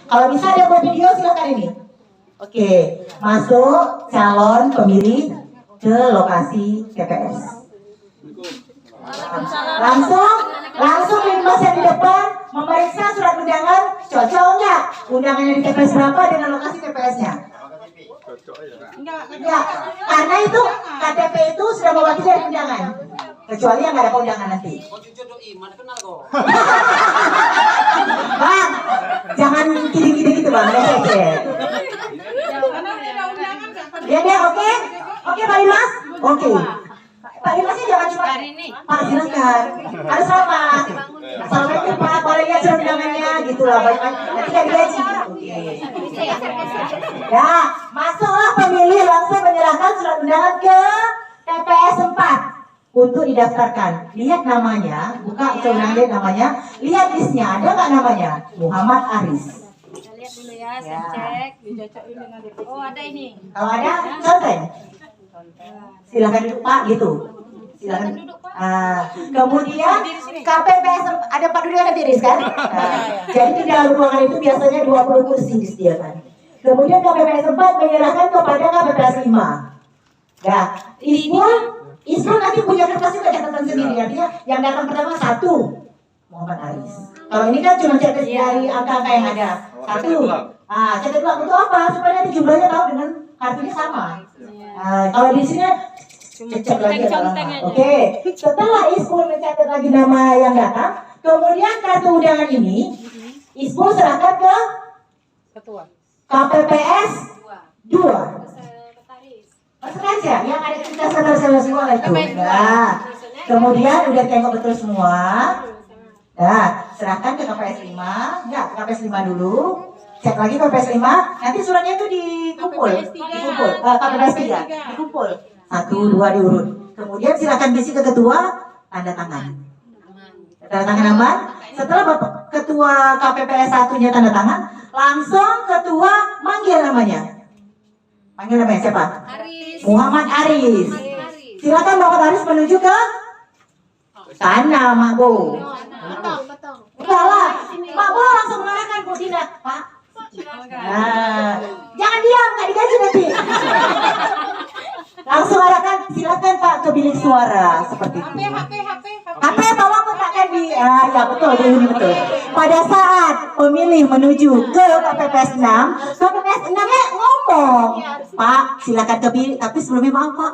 Kalau bisa ada buat video silakan ini. Oke, masuk calon pemilih ke lokasi TPS. Langsung lintas yang di depan memeriksa surat undangan, cocok nggak undangannya di TPS berapa dengan lokasi TPS-nya? Enggak, karena itu KTP itu sudah mewakili dari undangan, kecuali yang nggak ada undangan nanti. Bang, jangan gini-gini gitu bang, ya, oke, Pak Dimas, oke. Pak Dimasnya jangan cuma Pak, silakan. Harus sama. Assalamualaikum Pak, boleh lihat surat undangannya gitu lah, banyak nanti kan gaji. Oke. Ya, masuklah pemilih langsung menyerahkan surat undangan ke TPS 4 untuk didaftarkan. Lihat namanya, buka undangan, lihat namanya, lihat listnya ada nggak namanya? Muhammad Aris. Kita lihat dulu ya, saya cek. Oh, ada ini. Kalau ada, contoh. Silakan duduk Pak, gitu. Silakan. Kemudian KPPS ada Pak duduk ada beres kan? Jadi di dalam ruangan itu biasanya 20 kursi disediakan. Kemudian KPPS 4 menyerahkan kepada KPPS 5. Nah, Ismul nanti punya kertas juga catatan sendiri. Artinya yang datang pertama 1 Muhammad Aris. Kalau ini kan cuma catat dari angka-angka yang ada. 1. Catat ulang untuk apa? Supaya nanti jumlahnya tahu dengan kartunya sama. Kalau di sini cek lagi Oke. Setelah Ismul mencatat lagi nama yang datang, kemudian kartu undangan ini Ismul serahkan ke KPPS 2. Masuk aja yang ada cerita saudara semua itu. Nah, kemudian udah tengok betul semua. Nah, serahkan ke KPPS 5. Enggak, KPPS 5 dulu. Cek lagi KPPS 5. Nanti suratnya itu dikumpul. KPPS 3 dikumpul. 1, 2 diurut. Kemudian silakan bisi ke ketua, tanda tangan. Tanda tangan aman. Setelah Bapak ketua KPPS 1-nya tanda tangan, langsung ketua manggil namanya. Panggil namanya siapa? Aris. Muhammad Aris. Silakan Muhammad Aris menuju ke sana, Mak Bo. Enggak lah, Mak Bo langsung mengarahkan Bu Dina, Pak. Jangan diam, nggak digaji nanti. Langsung arahkan, silakan Pak ke bilik suara seperti itu. HP tolong letakkan di, ya betul, ini betul. Pada saat pemilih menuju ke KPPS 6, KPPS 6-nya ngomong, Pak silakan ke bilik, tapi sebelumnya maaf Pak.